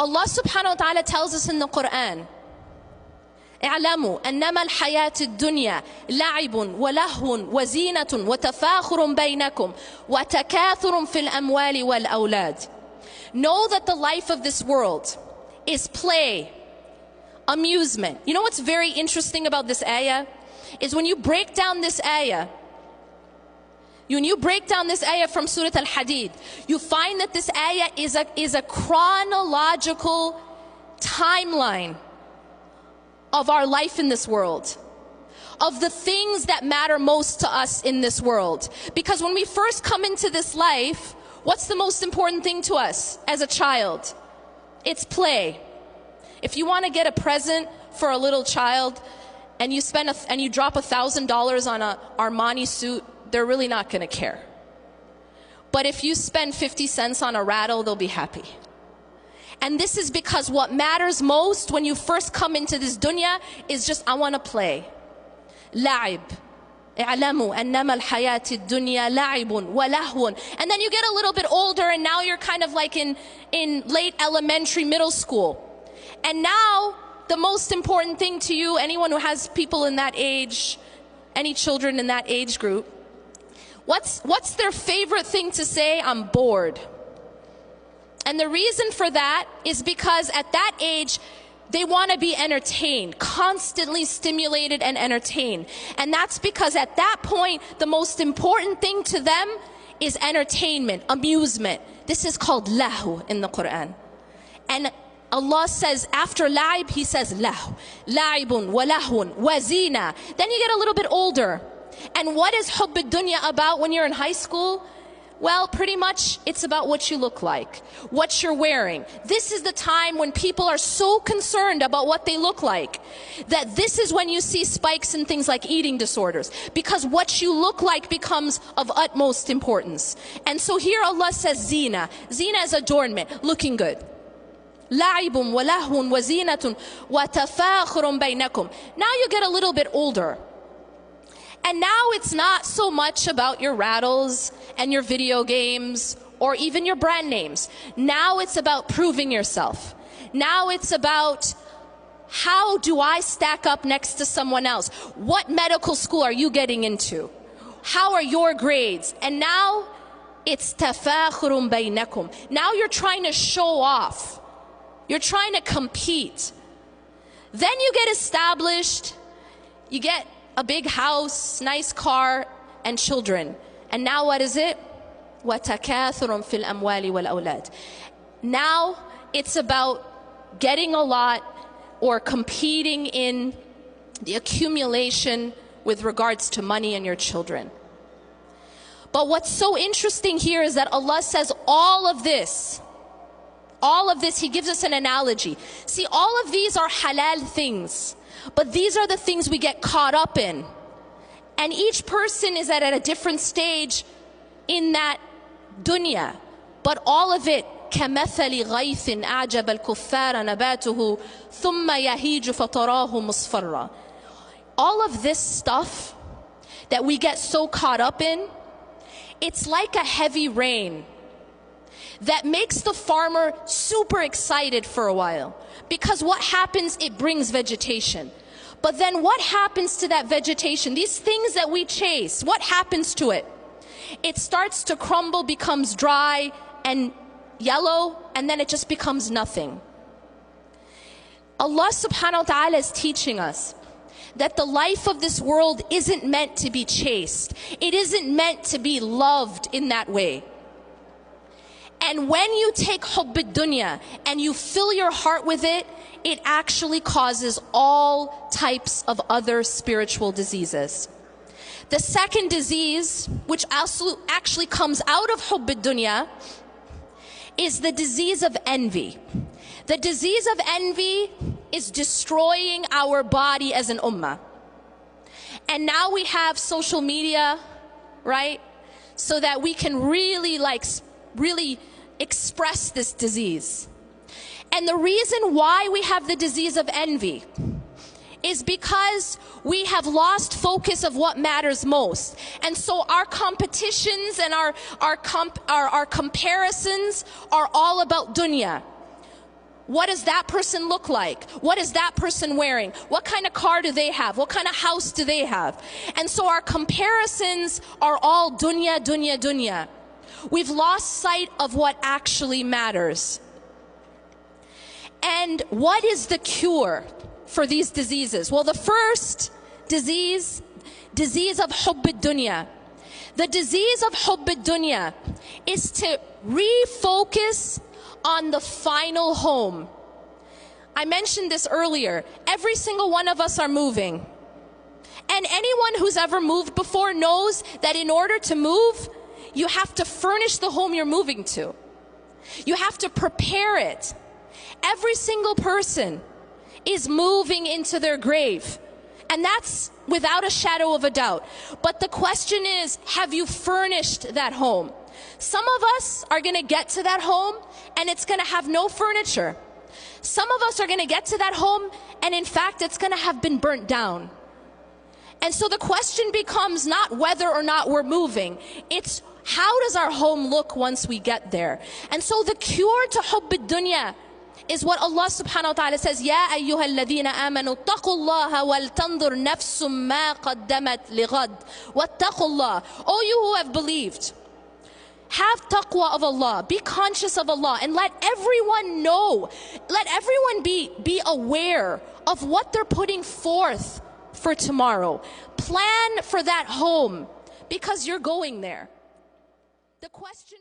Allah subhanahu wa ta'ala tells us in the Quran, اعلموا أنما الحياة الدنيا لعب ولهو وزينة وتفاخر بينكم وتكاثر في الأموال والأولاد. Know that the life of this world is play, amusement. You know what's very interesting about this ayah? Is when you break down this ayah, from Surah Al-Hadid, you find that this ayah is a chronological timeline of our life in this world, of the things that matter most to us in this world. Because when we first come into this life, what's the most important thing to us as a child? It's play. If you want to get a present for a little child and you drop $1,000 on an Armani suit, they're really not going to care. But if you spend 50 cents on a rattle, they'll be happy. And this is because what matters most when you first come into this dunya is just, I want to play. لعب. اعلموا أنما الحياة الدنيا لعب ولهو. And then you get a little bit older and now you're kind of like in late elementary, middle school. And now the most important thing to you, anyone who has people in that age, any children in that age group, what's their favorite thing to say? I'm bored. And the reason for that is because at that age, they want to be entertained, constantly stimulated and entertained. And that's because at that point, the most important thing to them is entertainment, amusement. This is called lahu in the Quran. And Allah says, after la'ib, He says lahu. La'ibun wa lahun wa zina. Then you get a little bit older. And what is hubb ad-dunya about when you're in high school? Well, pretty much it's about what you look like, what you're wearing. This is the time when people are so concerned about what they look like that this is when you see spikes in things like eating disorders, because what you look like becomes of utmost importance. And so here Allah says zina. Zina is adornment, looking good. لَعِبٌ وَلَهْوٌ وَزِينَةٌ وَتَفَاخُرٌ بَيْنَكُمْ. Now you get a little bit older. And now it's not so much about your rattles and your video games or even your brand names. Now it's about proving yourself. Now it's about, how do I stack up next to someone else? What medical school are you getting into? How are your grades? And now it's tafakhurun baynakum. Now you're trying to show off. You're trying to compete. Then you get established. You get a big house, nice car, and children. And now what is it? وَتَكَاثُرٌ فِي الْأَمْوَالِ وَالْأَوْلَادِ. Now it's about getting a lot or competing in the accumulation with regards to money and your children. But what's so interesting here is that Allah says all of this, He gives us an analogy. See, all of these are halal things. But these are the things we get caught up in. And each person is at a different stage in that dunya. But all of it, كَمَثَلِ غَيْثٍ أَعْجَبَ الْكُفَّارَ نَبَاتُهُ ثُمَّ يَهِيجُ فَتَرَاهُ مُصْفَرًّا. All of this stuff that we get so caught up in, it's like a heavy rain that makes the farmer super excited for a while. Because what happens, it brings vegetation. But then what happens to that vegetation? These things that we chase, what happens to it? It starts to crumble, becomes dry and yellow, and then it just becomes nothing. Allah subhanahu wa ta'ala is teaching us that the life of this world isn't meant to be chased. It isn't meant to be loved in that way. And when you take hubb ad-dunya and you fill your heart with it, it actually causes all types of other spiritual diseases. The second disease, which also actually comes out of hubb ad-dunya, is the disease of envy. The disease of envy is destroying our body as an ummah. And now we have social media, right? So that we can really express this disease. And the reason why we have the disease of envy is because we have lost focus of what matters most. And so our competitions and our comparisons are all about dunya. What does that person look like? What is that person wearing? What kind of car do they have? What kind of house do they have? And so our comparisons are all dunya, dunya, dunya. We've lost sight of what actually matters. And what is the cure for these diseases? Well, the first disease of hubb ad-dunya. The disease of hubb ad-dunya is to refocus on the final home. I mentioned this earlier. Every single one of us are moving. And anyone who's ever moved before knows that in order to move, you have to furnish the home you're moving to. You have to prepare it. Every single person is moving into their grave. And that's without a shadow of a doubt. But the question is, have you furnished that home? Some of us are going to get to that home and it's going to have no furniture. Some of us are going to get to that home and in fact it's going to have been burnt down. And so the question becomes not whether or not we're moving. It's how does our home look once we get there? And so the cure to hubb ad-dunya is what Allah subhanahu wa ta'ala says, Ya ayyuha alladhina amanu taqullaha wal tandur nafsum ma qaddamat lighad wattaqullah. O you who have believed, have taqwa of Allah, be conscious of Allah, and let everyone know, let everyone be aware of what they're putting forth for tomorrow. Plan for that home because you're going there. The question